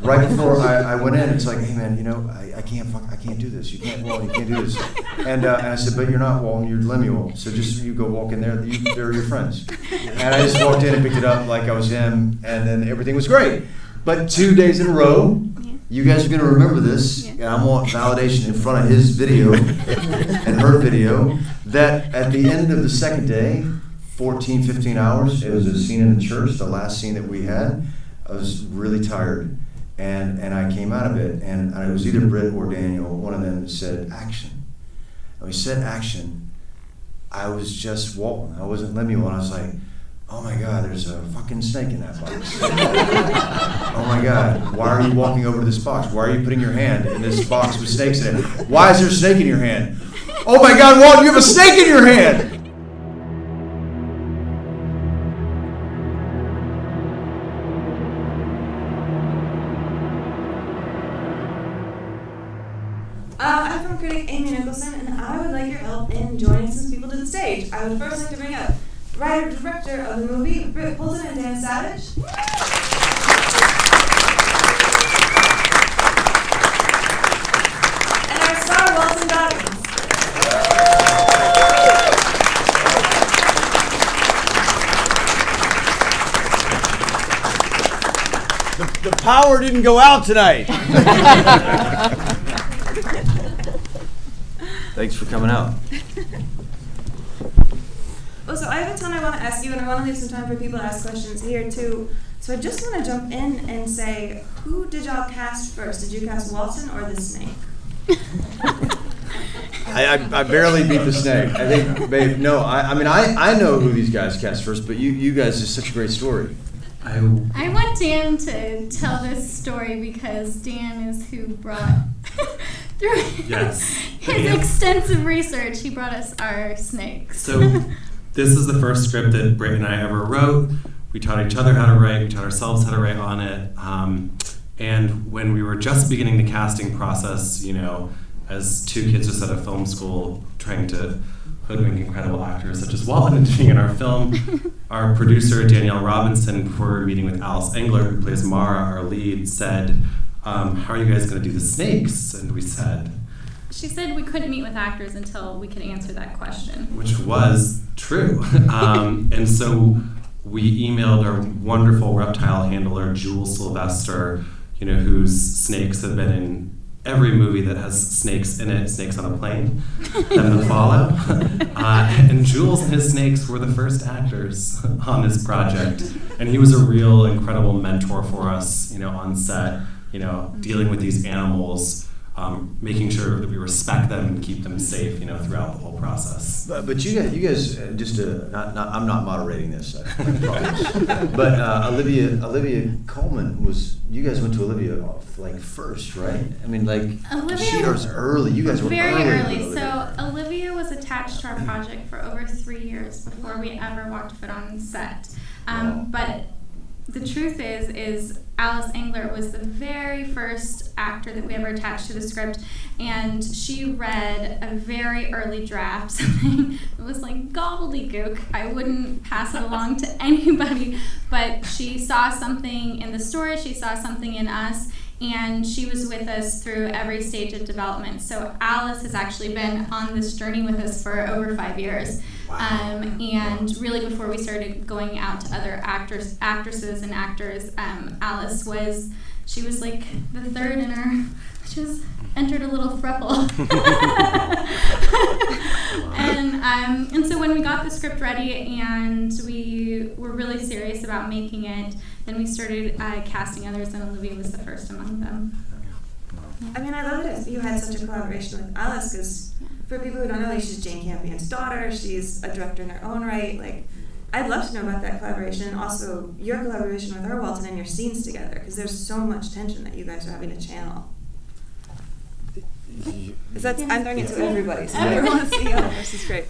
right before I went in, it's like, hey man, I can't do this. You can't do this. And I said, but you're not Walton, you're Lemuel. So just you go walk in there. They're your friends. And I just walked in and picked it up like I was him, and then everything was great. But 2 days in a row, you guys are going to remember this, and I want validation in front of his video and her video, that at the end of the second day, 14, 15 hours, it was a scene in the church, the last scene that we had. I was really tired, and I came out of it, and it was either Britt or Daniel, one of them said, action. And we said action. I was just Walton. I wasn't Lemuel, and I was like, oh my God, there's a fucking snake in that box. Oh my God, why are you walking over to this box? Why are you putting your hand in this box with snakes in it? Why is there a snake in your hand? Oh my God, Walton, you have a snake in your hand! I'm film critic Amy Nicholson, and I would like your help in joining some people to the stage. I would first like to bring up writer-director of the movie, Britt Poulton and Dan Savage. And our star, Walton Goggins. The power didn't go out tonight. Thanks for coming out. Oh, so I have a ton I want to ask you, and I want to leave some time for people to ask questions here too. So I just want to jump in and say, who did y'all cast first? Did you cast Walton or the snake? I barely beat the snake. I think, babe, no, I know who these guys cast first, but you guys, is such a great story. I want Dan to tell this story because Dan is who brought, through his extensive research, he brought us our snakes. So this is the first script that Britt and I ever wrote. We taught each other how to write, we taught ourselves how to write on it. And when we were just beginning the casting process, as two kids just out of film school trying to hoodwink incredible actors such as Walton into being in our film, our producer, Danielle Robinson, before we were meeting with Alice Engler, who plays Mara, our lead, said, how are you guys going to do the snakes? And we said... She said we couldn't meet with actors until we could answer that question. Which was true. And so we emailed our wonderful reptile handler, Jules Sylvester, whose snakes have been in every movie that has snakes in it, Snakes on a Plane, and The Fallout. And Jules and his snakes were the first actors on this project. And he was a real incredible mentor for us, on set, dealing with these animals, making sure that we respect them and keep them safe, throughout the whole process. But you guys, just I'm not moderating this, I promise. But Olivia Colman you guys went to Olivia first, right? I mean, she was early. You guys were very early. So Olivia was attached to our project for over 3 years before we ever walked foot on set. But the truth is Alice Engler was the very first actor that we ever attached to the script, and she read a very early draft, something that was like gobbledygook. I wouldn't pass it along to anybody, but she saw something in the story, she saw something in us, and she was with us through every stage of development. So Alice has actually been on this journey with us for over 5 years. And really before we started going out to other actresses and actors, Alice she was like the third in her, she was entered a little throuple. And so when we got the script ready and we were really serious about making it, then we started casting others, and Olivia was the first among them. I mean, I love it you had such a collaboration with Alice, because for people who don't know, she's Jane Campion's daughter. She's a director in her own right. I'd love to know about that collaboration, and also your collaboration with her, Walton, and your scenes together, because there's so much tension that you guys are having to channel. I'm throwing it to everybody, so everyone wants to see how this is great.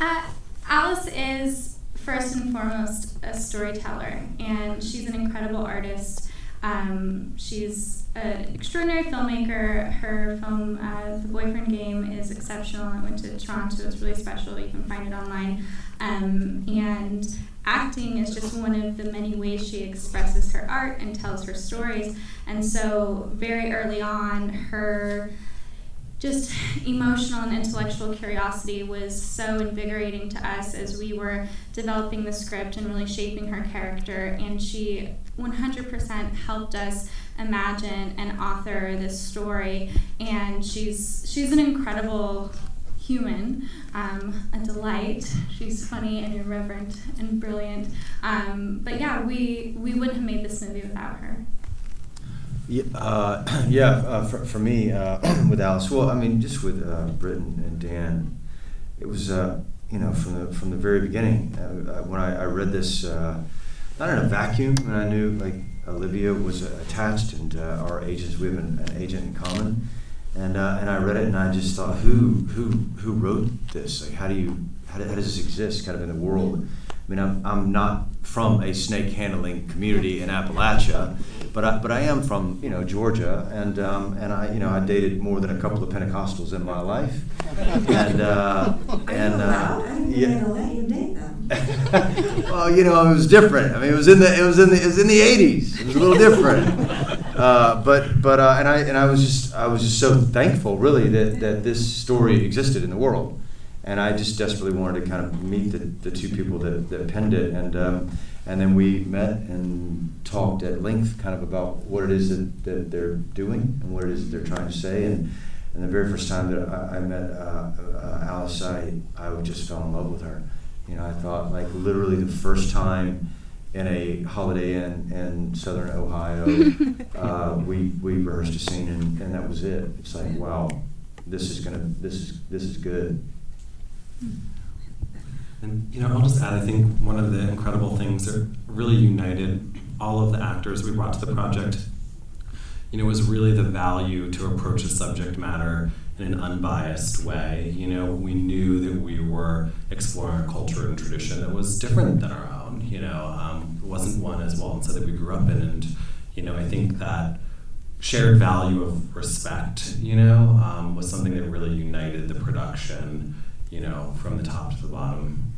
Alice is first and foremost a storyteller, and she's an incredible artist. She's an extraordinary filmmaker. Her film, The Boyfriend Game, is exceptional. I went to Toronto. It's really special. You can find it online. And acting is just one of the many ways she expresses her art and tells her stories. And so very early on, her just emotional and intellectual curiosity was so invigorating to us as we were developing the script and really shaping her character. And she 100% helped us imagine and author this story. And she's an incredible human, a delight. She's funny and irreverent and brilliant. But yeah, we wouldn't have made this movie without her. For me, with Alice, well, I mean, just with Britt and Dan, it was, from the very beginning, when I read this, not in a vacuum, and I knew, like, Olivia was attached, and our agents, we have an agent in common, and I read it, and I just thought, who wrote this? Like, how does this exist, kind of in the world? I mean, I'm not from a snake handling community in Appalachia, but I am from Georgia, and I dated more than a couple of Pentecostals in my life, and I didn't let you date them. Well, it was different. I mean, it was in the 80s. It was a little different. I was just so thankful, really, that this story existed in the world. And I just desperately wanted to kind of meet the two people that penned it, and then we met and talked at length, kind of about what it is that they're doing and what it is that they're trying to say. And the very first time that I met Alice, I just fell in love with her. I thought, like, literally the first time in a Holiday Inn in Southern Ohio, we rehearsed a scene, and that was it. It's like, wow, this is good. And I'll just add, I think one of the incredible things that really united all of the actors we brought to the project, was really the value to approach a subject matter in an unbiased way. We knew that we were exploring a culture and tradition that was different than our own. It wasn't one, as Walton said, that we grew up in, and I think that shared value of respect, was something that really united the production. From the top to the bottom.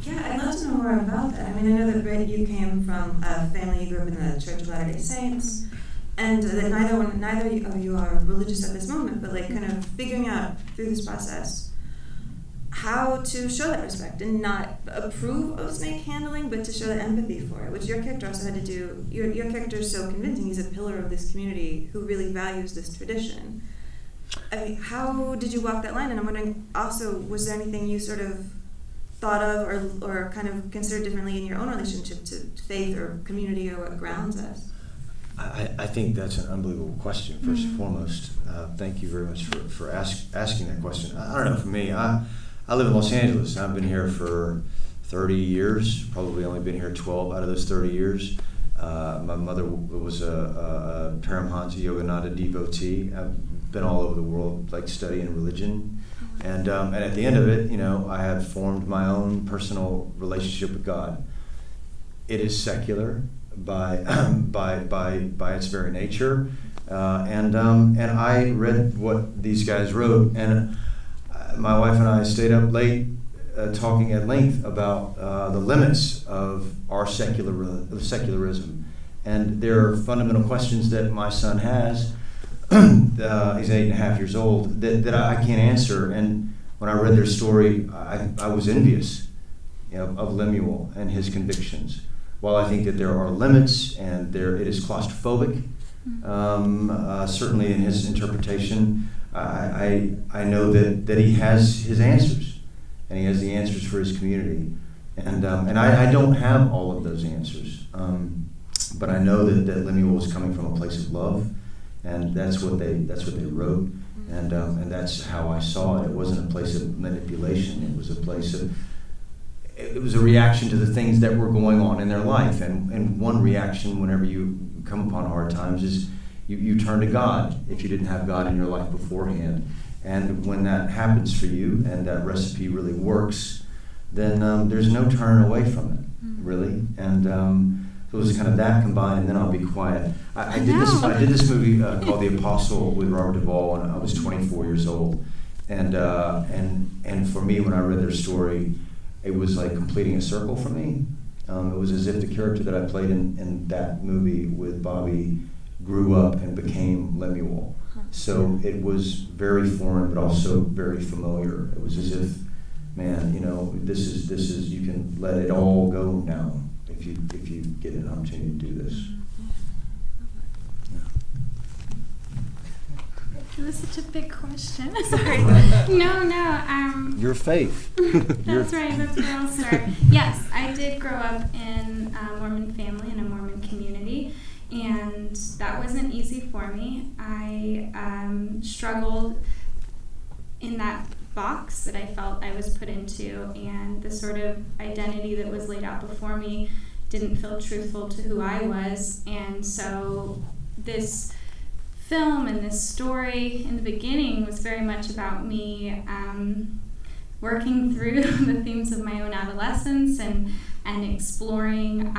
Yeah, I'd love to know more about that. I mean, I know that, Britt, you came from a family, you grew up in the Church of Latter-day Saints, and that neither of you are religious at this moment, but, like, kind of figuring out through this process how to show that respect and not approve of snake handling, but to show that empathy for it, which your character also had to do. Your character is so convincing. He's a pillar of this community who really values this tradition. I mean, how did you walk that line? And I'm wondering also, was there anything you sort of thought of or kind of considered differently in your own relationship to faith or community or what grounds us? I think that's an unbelievable question, first and foremost. Thank you very much for asking that question. I don't know, for me, I live in Los Angeles. I've been here for 30 years, probably only been here 12 out of those 30 years. My mother was a Paramhansa Yogananda devotee. I've been all over the world, like, studying religion, and at the end of it, I have formed my own personal relationship with God. It is secular by its very nature, and I read what these guys wrote, and my wife and I stayed up late talking at length about the limits of our secularism, and there are fundamental questions that my son has. He's 8.5 years old, that I can't answer. And when I read their story, I was envious, of Lemuel and his convictions. While I think that there are limits and it is claustrophobic, certainly in his interpretation, I know that he has his answers, and he has the answers for his community. And I don't have all of those answers, but I know that Lemuel was coming from a place of love. And that's what they wrote, and that's how I saw it. It wasn't a place of manipulation. It was a place of, it was a reaction to the things that were going on in their life. And one reaction whenever you come upon hard times is you turn to God if you didn't have God in your life beforehand. And when that happens for you and that recipe really works, then there's no turning away from it, really. And so it was kind of that combined, and then I'll be quiet. I did this movie called The Apostle with Robert Duvall when I was 24 years old, and for me, when I read their story, it was like completing a circle for me. It was as if the character that I played in that movie with Bobby grew up and became Lemuel. So it was very foreign, but also very familiar. It was as if, man, you know, this is you can let it all go now if you get an opportunity to do this. It was such a big question. Sorry. No. Your faith. That's right. That's where I'll start. Yes, I did grow up in a Mormon family in a Mormon community, and that wasn't easy for me. I struggled in that box that I felt I was put into, and the sort of identity that was laid out before me didn't feel truthful to who I was, and so this film and this story in the beginning was very much about me working through the themes of my own adolescence and exploring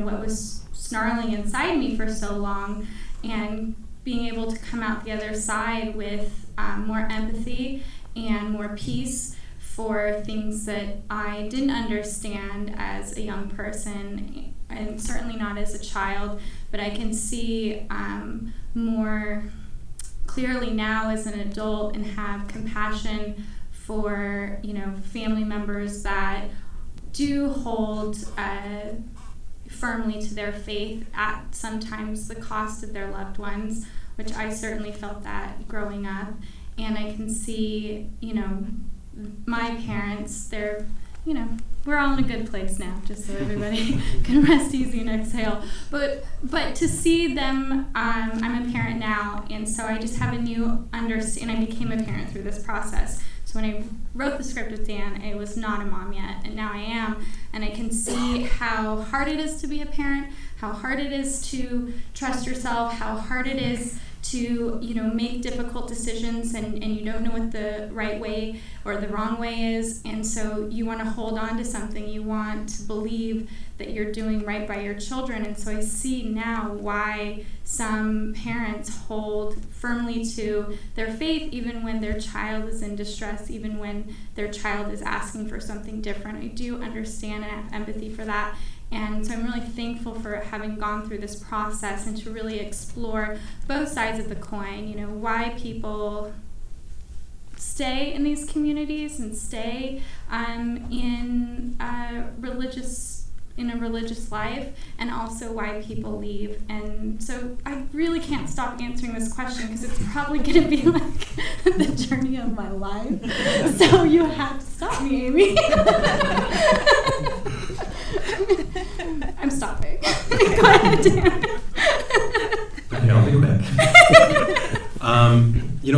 what was snarling inside me for so long, and being able to come out the other side with more empathy and more peace for things that I didn't understand as a young person, and certainly not as a child, but I can see more clearly now as an adult and have compassion for, family members that do hold firmly to their faith at sometimes the cost of their loved ones, which I certainly felt that growing up. And I can see, my parents, they're, we're all in a good place now, just so everybody can rest easy and exhale. But to see them, I'm a parent now, and so I just have a new understanding. I became a parent through this process. So when I wrote the script with Dan, I was not a mom yet, and now I am. And I can see how hard it is to be a parent, how hard it is to trust yourself, how hard it is to make difficult decisions, and you don't know what the right way or the wrong way is, and so you want to hold on to something. You want to believe that you're doing right by your children, and so I see now why some parents hold firmly to their faith even when their child is in distress, even when their child is asking for something different. I do understand and have empathy for that. And so I'm really thankful for having gone through this process and to really explore both sides of the coin, why people stay in these communities and stay in a religious life, and also why people leave. And so I really can't stop answering this question because it's probably going to be like the journey of my life. So you have to stop me, Amy. I'm stopping. Go ahead, Dan. Okay, I'll be quick.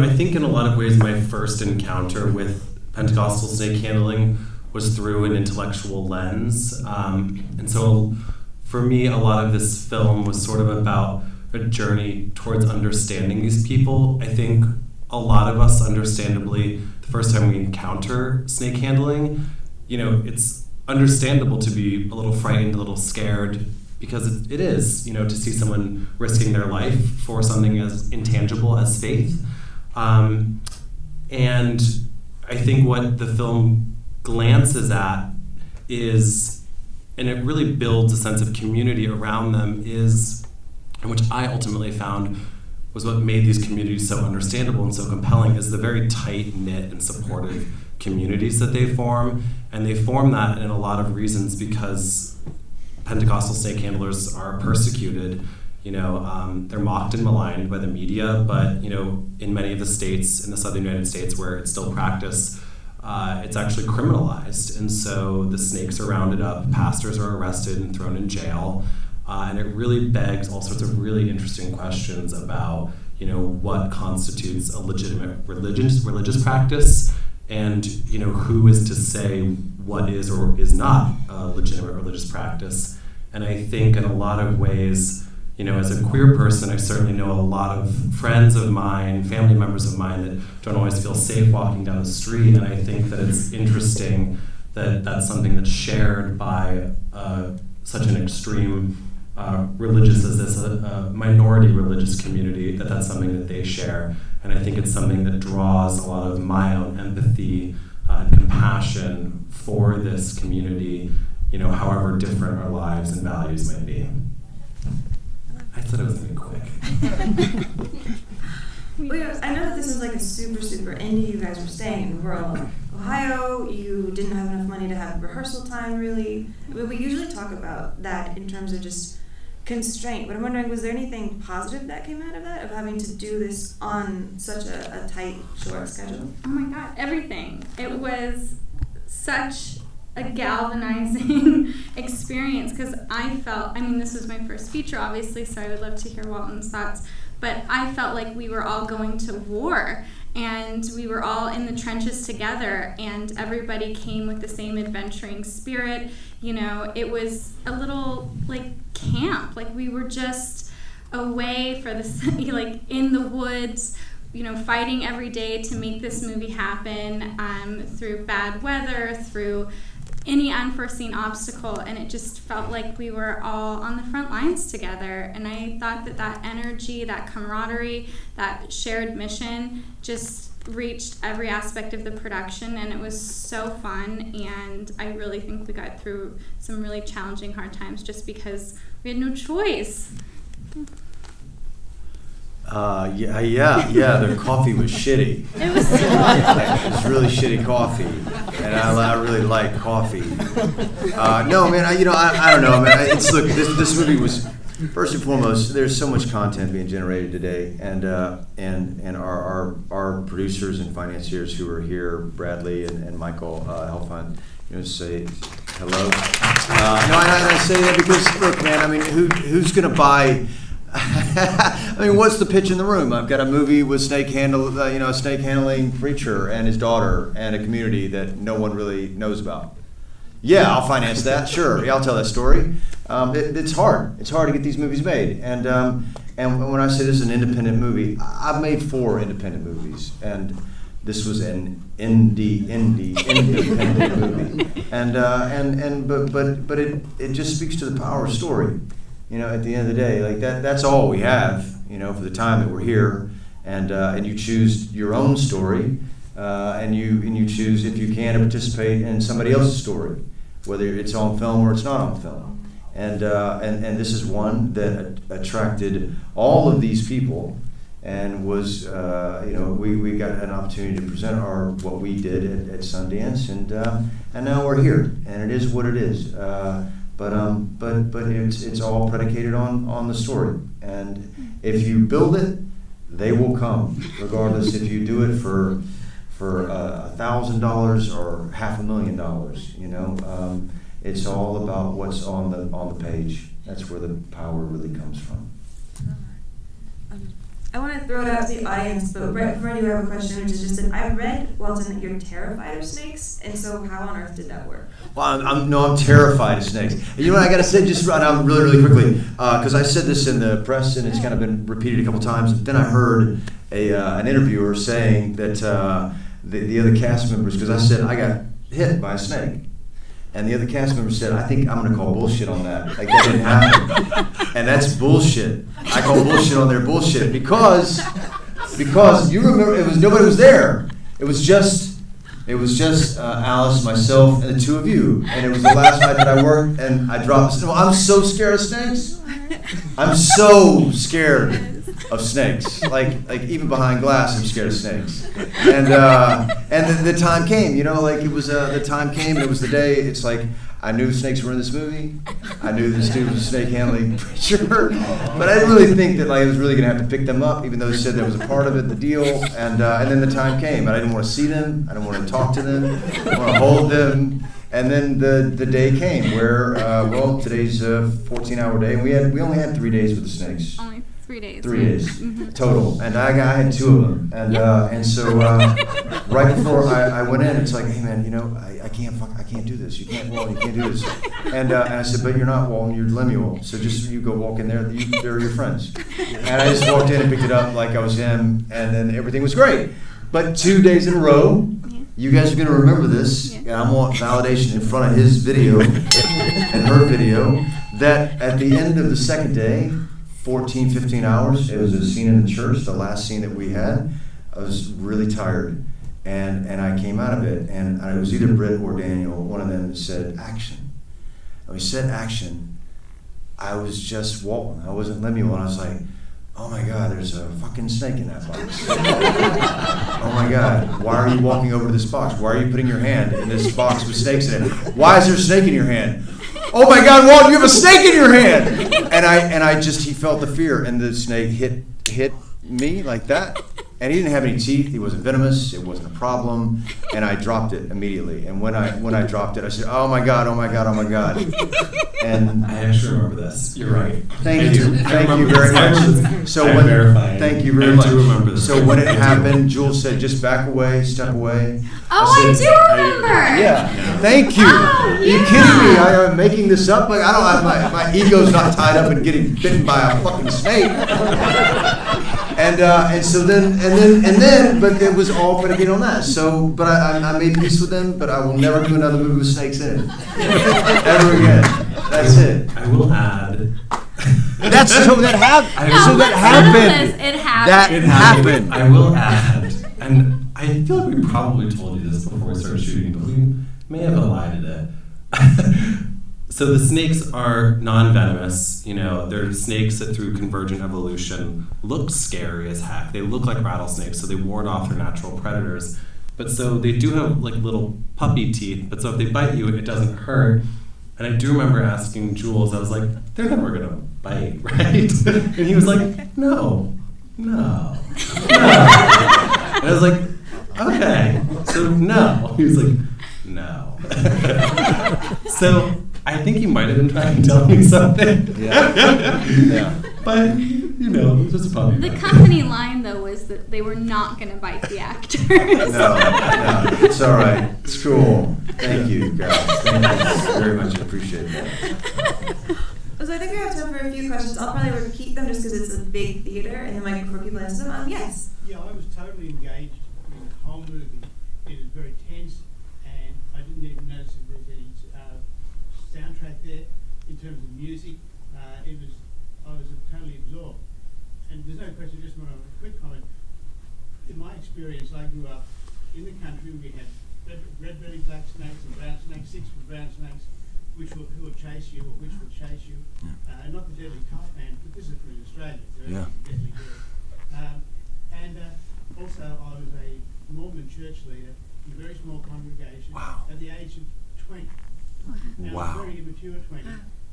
I think in a lot of ways my first encounter with Pentecostal snake handling was through an intellectual lens. And so for me, a lot of this film was sort of about a journey towards understanding these people. I think a lot of us, understandably, the first time we encounter snake handling, it's understandable to be a little frightened, a little scared, because it is, to see someone risking their life for something as intangible as faith. And I think what the film glances at is, and it really builds a sense of community around them, and which I ultimately found was what made these communities so understandable and so compelling, is the very tight-knit and supportive communities that they form. And they form that in a lot of reasons because Pentecostal snake handlers are persecuted. They're mocked and maligned by the media, but in many of the states in the southern United States where it's still practiced, it's actually criminalized. And so the snakes are rounded up, pastors are arrested and thrown in jail, and it really begs all sorts of really interesting questions about what constitutes a legitimate religious practice, and who is to say what is or is not a legitimate religious practice. And I think in a lot of ways, as a queer person, I certainly know a lot of friends of mine, family members of mine that don't always feel safe walking down the street. And I think that it's interesting that that's something that's shared by such an extreme religious as this minority religious community, that's something that they share. And I think it's something that draws a lot of my own empathy and compassion for this community, however different our lives and values might be. I thought it was going to be quick. Well, I know that this was like a super, super indie. You guys were staying in rural Ohio. You didn't have enough money to have rehearsal time, really. We usually talk about that in terms of just constraint, but I'm wondering, was there anything positive that came out of that, of having to do this on such a tight, short schedule? Oh my God, everything. It was such a galvanizing experience, because this was my first feature, obviously, so I would love to hear Walton's thoughts, but I felt like we were all going to war, and we were all in the trenches together, and everybody came with the same adventuring spirit. It was a little like camp, like we were just away for this, like in the woods, fighting every day to make this movie happen, through bad weather, through any unforeseen obstacle, and it just felt like we were all on the front lines together. And I thought that energy, that camaraderie, that shared mission just reached every aspect of the production, and it was so fun. And I really think we got through some really challenging, hard times just because we had no choice. The coffee was shitty. It was so It was really shitty coffee, and I really like coffee. No, man, I don't know, man. Look, this movie was, first and foremost, there's so much content being generated today, and our producers and financiers who are here, Bradley and Michael Helfand, say hello. No, I say that because, look, man, who's gonna buy? What's the pitch in the room? I've got a movie with a snake handling preacher and his daughter and a community that no one really knows about. Yeah, I'll finance that. Sure, yeah, I'll tell that story. It's hard. It's hard to get these movies made. And when I say this is an independent movie, I've made 4 independent movies, and this was an independent movie. But it just speaks to the power of story. At the end of the day, like that's all we have, for the time that we're here, and you choose your own story, and you choose, if you can, to participate in somebody else's story, whether it's on film or it's not on film, and this is one that attracted all of these people, and was we got an opportunity to present what we did at Sundance, and now we're here, and it is what it is. But it's all predicated on the story, and if you build it, they will come, regardless if you do it for $1,000 or $500,000. It's all about what's on the page. That's where the power really comes from. I want to throw it out to the audience, but right before I do have a question, which is just that I read, Walton, that you're terrified of snakes, and so how on earth did that work? Well, I'm terrified of snakes. And you know what I got to say, just run down really quickly, because I said this in the press, and it's kind of been repeated a couple times. But then I heard an interviewer saying that the other cast members, because I said I got hit by a snake. And the other cast member said, I think I'm going to call bullshit on that. Like, that didn't happen. And that's bullshit. I call bullshit on their bullshit because you remember, nobody was there. It was just Alice, myself, and the 2 of you. And it was the last night that I worked, and I dropped. I'm so scared of snakes. I'm so scared of snakes. Like even behind glass, I'm scared of snakes. And the time came, it was the time came, and it was the day. It's like I knew snakes were in this movie. I knew this dude was a snake handling preacher, but I didn't really think that I was really gonna have to pick them up, even though they said that was a part of it, the deal. And then the time came, and I didn't want to see them. I didn't want to talk to them. I didn't want to hold them. And then the day came where today's a 14-hour day, and we only had 3 days with the snakes. Only 3 days. 3 days total, and I had 2 of them, and so right before I went in, it's like, hey man, I can't do this. You can't do this. And I said, but you're not Walton, you're Lemuel. So just you go walk in there. They're your friends. And I just walked in and picked it up like I was him, and then everything was great. But 2 days in a row. You guys are going to remember this, and I want validation in front of his video and her video, that at the end of the second day, 14, 15 hours, it was a scene in the church, the last scene that we had. I was really tired, And I came out of it, and it was either Britt or Daniel, one of them said, action. And we said action. I was just Walton. I wasn't Lemuel, and I was like, oh my God, there's a fucking snake in that box. Oh my God, why are you walking over to this box? Why are you putting your hand in this box with snakes in it? Why is there a snake in your hand? Oh my God, Walton, you have a snake in your hand! And he felt the fear, and the snake hit me like that. And he didn't have any teeth. He wasn't venomous. It wasn't a problem. And I dropped it immediately. And when I dropped it, I said, "Oh my God! Oh my God! Oh my God!" And I actually remember this. You're right. Thank you very much. So thank you very much. I do remember this. So when it happened, Jules said, "Just back away, step away." Oh, I do remember. Yeah. Thank you. Oh, Are you yeah. kidding me? I'm making this up. Like I don't have my ego's not tied up in getting bitten by a fucking snake. And so then, but it was all predicated on that. So, but I made peace with them. But I will never do another movie with snakes in it ever again. That's it. I will add. That's so that happened. No, So that let's settle happened. this. It happened. That happened. I will add, and I feel like we probably told you this before we started shooting, but we may have elided it. So the snakes are non-venomous. You know, they're snakes that through convergent evolution look scary as heck. They look like rattlesnakes, so they ward off their natural predators. But so they do have like little puppy teeth, but so if they bite you, it doesn't hurt. And I do remember asking Jules, I was like, they're never gonna bite, right? And he was like, no. And I was like, okay, so no. He was like, no. So I think he might have been trying to tell me something. Yeah. But, you know, it was just a puppy. The company line, though, was that they were not going to bite the actors. No, it's all right. It's cool. Thank you, guys. Thank you very much. I appreciate that. So I think we have time for a few questions. I'll probably repeat them just because it's a big theater, and then like for people to answer them. Yes. Yeah, I was totally engaged in the whole movie. It was very tense, and I didn't even notice if there's any soundtrack there in terms of music. I was totally absorbed. And there's no question, just want a quick comment. In my experience, I grew up in the country. We had red-bellied black snakes and brown snakes, 6 brown snakes, who will chase you or which will chase you. Not the deadly type man, but this is from Australia. They're deadly good. Also, I was a Mormon church leader in a very small congregation at the age of 20. Now, I was very immature 20.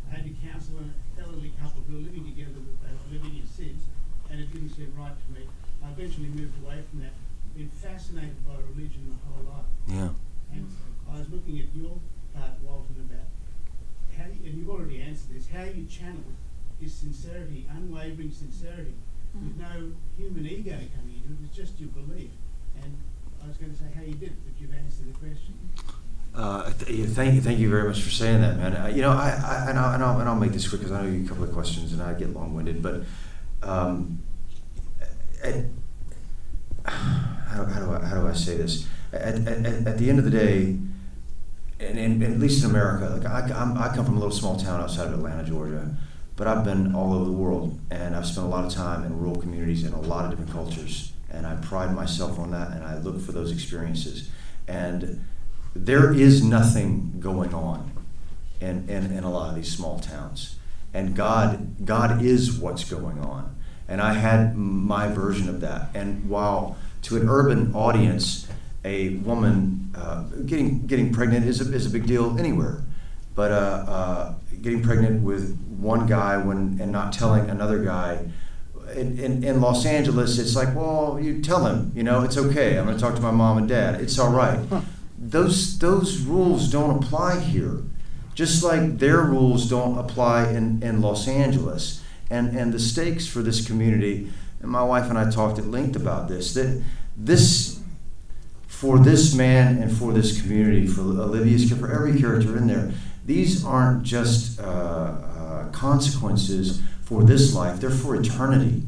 I had to counsel an elderly couple who were living together, but they were living in sins, and it didn't seem right to me. I eventually moved away from that. Been fascinated by religion my whole life. Yeah. And I was looking at your part, Walton, about how, and you've already answered this, how you channel is sincerity, unwavering sincerity, with no human ego coming into it. It's just your belief. And I was going to say how you did it, but you've answered the question. Thank you very much for saying that, man. I'll make this quick because I know you have a couple of questions and I get long-winded. But how do I say this? At the end of the day, and at least in America, like I come from a little small town outside of Atlanta, Georgia, but I've been all over the world and I've spent a lot of time in rural communities in a lot of different cultures, and I pride myself on that, and I look for those experiences. And there is nothing going on in a lot of these small towns, and God is what's going on. And I had my version of that. And while to an urban audience, a woman getting pregnant is a big deal anywhere, but getting pregnant with one guy and not telling another guy. In Los Angeles, it's like, well, you tell him, it's okay. I'm going to talk to my mom and dad. It's all right. Those rules don't apply here, just like their rules don't apply in Los Angeles. And the stakes for this community, and my wife and I talked at length about this, that this, for this man and for this community, for Olivia's, for every character in there, these aren't just consequences for this life, they're for eternity.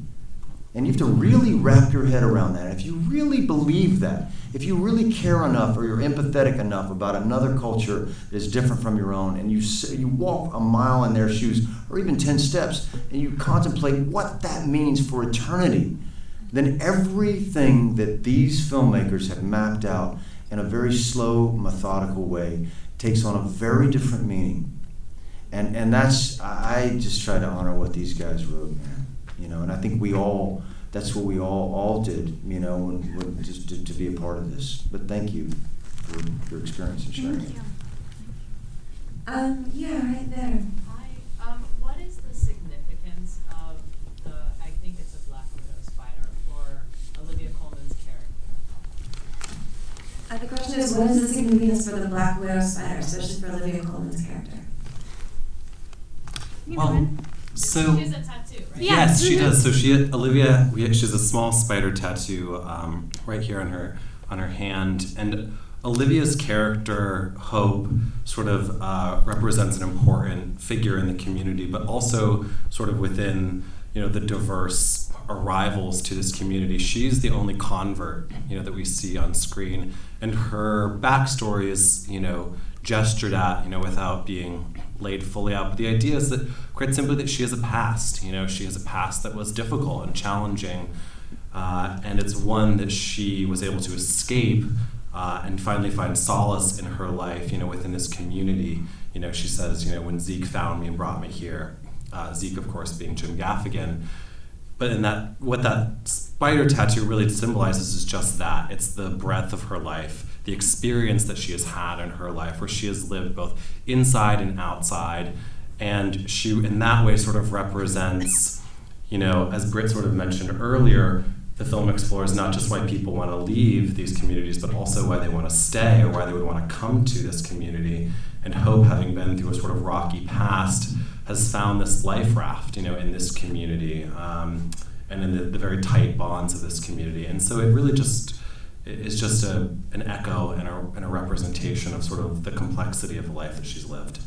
And you have to really wrap your head around that. If you really believe that, if you really care enough or you're empathetic enough about another culture that is different from your own, and you walk a mile in their shoes or even 10 steps, and you contemplate what that means for eternity, then everything that these filmmakers have mapped out in a very slow, methodical way takes on a very different meaning. And that's, I just try to honor what these guys wrote, man. And I think that's what we all did, when just to be a part of this. But thank you for your experience and sharing it. Yeah, right there. Hi. What is the significance of I think it's a Black Widow spider for Olivia Colman's character? The question is, what is the significance for the Black Widow spider, especially for Olivia Colman's character? Well, so She has a tattoo, right? yes, she does. So she has a small spider tattoo right here on her hand, and Olivia's character Hope sort of represents an important figure in the community, but also sort of within the diverse arrivals to this community. She's the only convert that we see on screen, and her backstory is gestured at without being laid fully out. But the idea is that quite simply that she has a past. She has a past that was difficult and challenging, and it's one that she was able to escape and finally find solace in her life, within this community. She says, when Zeke found me and brought me here, Zeke, of course, being Jim Gaffigan. But what that spider tattoo really symbolizes is just that. It's the breadth of her life, the experience that she has had in her life, where she has lived both inside and outside. And she, in that way, sort of represents, as Britt sort of mentioned earlier, the film explores not just why people want to leave these communities, but also why they want to stay or why they would want to come to this community. And Hope, having been through a sort of rocky past, has found this life raft, in this community, and in the very tight bonds of this community. And so it really is just an echo and a representation of sort of the complexity of the life that she's lived.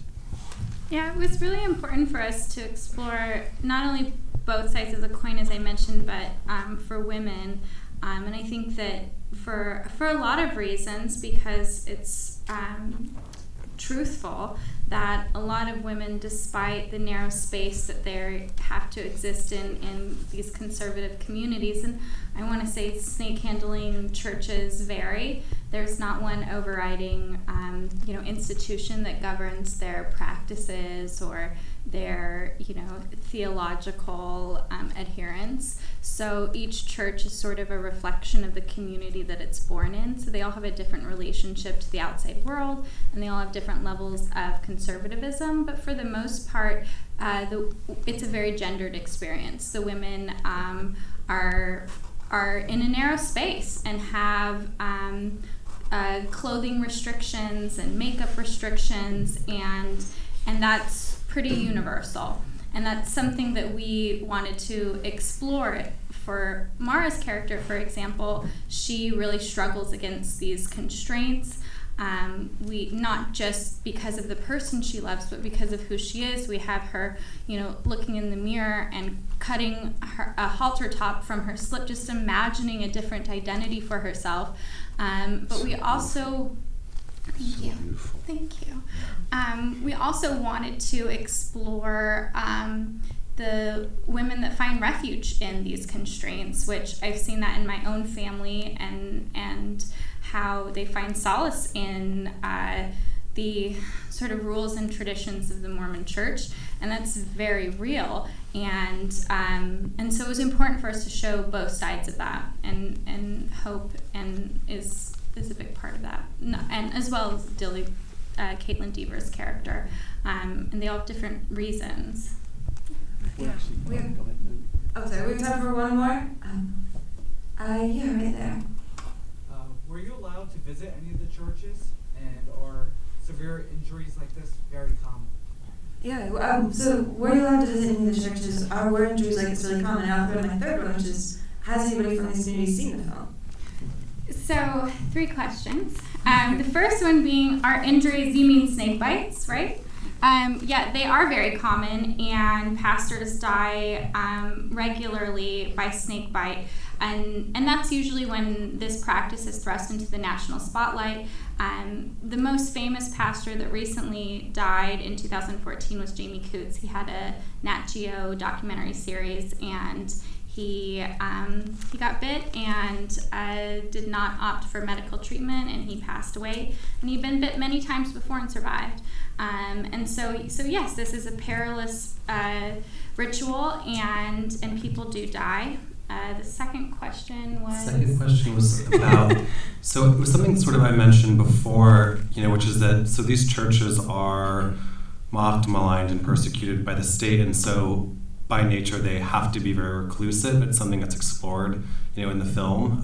Yeah, it was really important for us to explore not only both sides of the coin, as I mentioned, but for women. And I think that for a lot of reasons, because it's truthful that a lot of women, despite the narrow space that they have to exist in these conservative communities, and I want to say snake handling churches vary. There's not one overriding institution that governs their practices or their theological adherence. So each church is sort of a reflection of the community that it's born in. So they all have a different relationship to the outside world, and they all have different levels of conservatism. But for the most part, it's a very gendered experience. The women are in a narrow space and have clothing restrictions and makeup restrictions, and that's pretty universal. And that's something that we wanted to explore. For Mara's character, for example, she really struggles against these constraints. Not just because of the person she loves, but because of who she is. We have her, looking in the mirror and cutting a halter top from her slip, just imagining a different identity for herself. But we also... Thank you. We also wanted to explore the women that find refuge in these constraints, which I've seen that in my own family, and how they find solace in the sort of rules and traditions of the Mormon Church, and that's very real. And so it was important for us to show both sides of that, and Hope is a big part of that, and as well as Caitlin Deaver's character, and they all have different reasons. Yeah, we have time for one more. Yeah, right there. Were you allowed to visit any of the churches, and are severe injuries like this very common? Yeah, so were you allowed to visit any of the churches? Were injuries like this really common? And I'll throw in my third one, which is, has anybody from this community seen the film? So, 3 questions. The first one being, are injuries, you mean snake bites, right? Yeah, they are very common, and pastors die regularly by snake bite. And that's usually when this practice is thrust into the national spotlight. The most famous pastor that recently died in 2014 was Jamie Coots. He had a Nat Geo documentary series, and He got bit and did not opt for medical treatment, and he passed away. And he'd been bit many times before and survived. And so yes, this is a perilous ritual, and people do die. The second question was about, so it was something sort of I mentioned before, which is that, so these churches are mocked, maligned, and persecuted by the state, and so by nature they have to be very reclusive. It's something that's explored, in the film.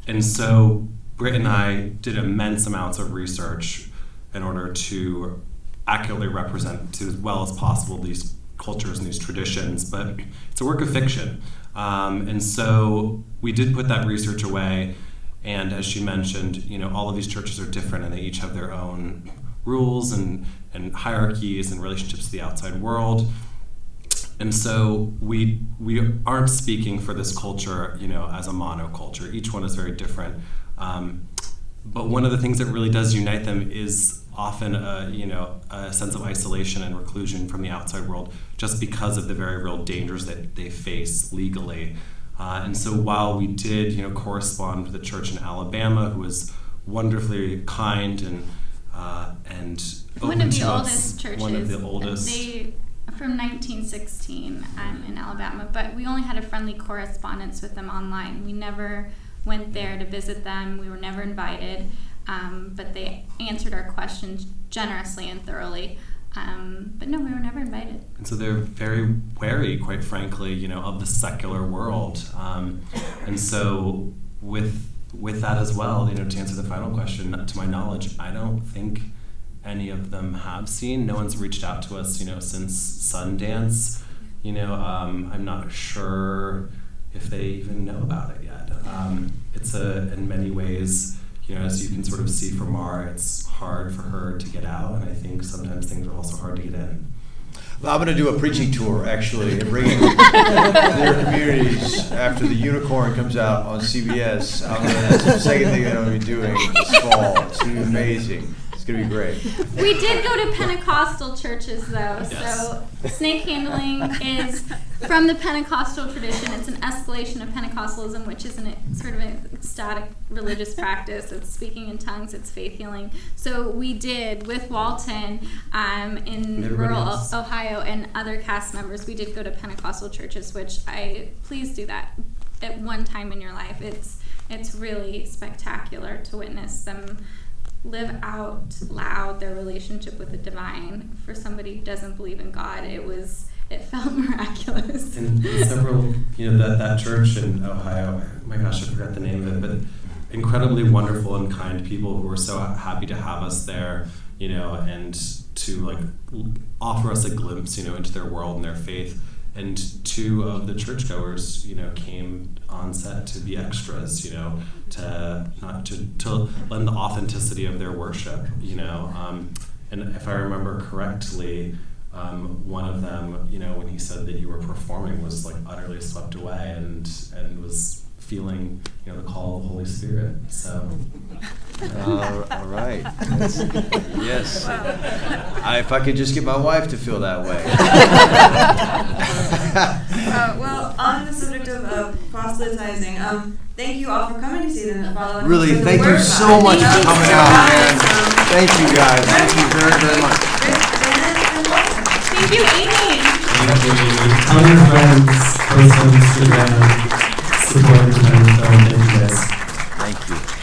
And so Britt and I did immense amounts of research in order to accurately represent to as well as possible these cultures and these traditions, but it's a work of fiction. And so we did put that research away, and as she mentioned, all of these churches are different and they each have their own rules and hierarchies and relationships to the outside world. And so we aren't speaking for this culture, as a monoculture. Each one is very different. But one of the things that really does unite them is often a sense of isolation and reclusion from the outside world, just because of the very real dangers that they face legally. And so while we did correspond with the church in Alabama, who was wonderfully kind and open one of the to us, oldest churches. One of the oldest. They from 1916 in Alabama, but we only had a friendly correspondence with them online. We never went there to visit them. We were never invited, but they answered our questions generously and thoroughly. But no, we were never invited. And so they're very wary, quite frankly, of the secular world. And so with that as well, to answer the final question, to my knowledge, I don't think any of them have seen. No one's reached out to us, since Sundance. I'm not sure if they even know about it yet. It's in many ways, as you can sort of see from Mara, it's hard for her to get out, and I think sometimes things are also hard to get in. Well, I'm going to do a preaching tour, actually, and bring in their communities after The Unicorn comes out on CBS. That's the second thing that I'm going to be doing this fall. It's going to be amazing. It's going to be great. We did go to Pentecostal churches, though. Yes. So snake handling is from the Pentecostal tradition. It's an escalation of Pentecostalism, which is sort of an ecstatic religious practice. It's speaking in tongues. It's faith healing. So we did, with Walton in rural Ohio and other cast members, we did go to Pentecostal churches, which please do that at one time in your life. It's really spectacular to witness them live out loud their relationship with the divine. For somebody who doesn't believe in God, it felt miraculous. And several, that church in Ohio, oh my gosh, I forgot the name of it, but incredibly wonderful and kind people who were so happy to have us there, and to offer us a glimpse, into their world and their faith. And two of the churchgoers, came on set to be extras, to lend the authenticity of their worship, And if I remember correctly, one of them, when he said that you were performing, was utterly swept away and was feeling, the call of the Holy Spirit. So. All right. Yes. If I could just get my wife to feel that way. Well, on the subject of proselytizing, thank you all for coming to see them and following. Really, thank you so much for coming out, man. Thank you, guys. Thank you very, very much. Thank you, Amy. Thank you, Amy. Tell your friends, post on Instagram, support the film. Thank you guys. Thank you.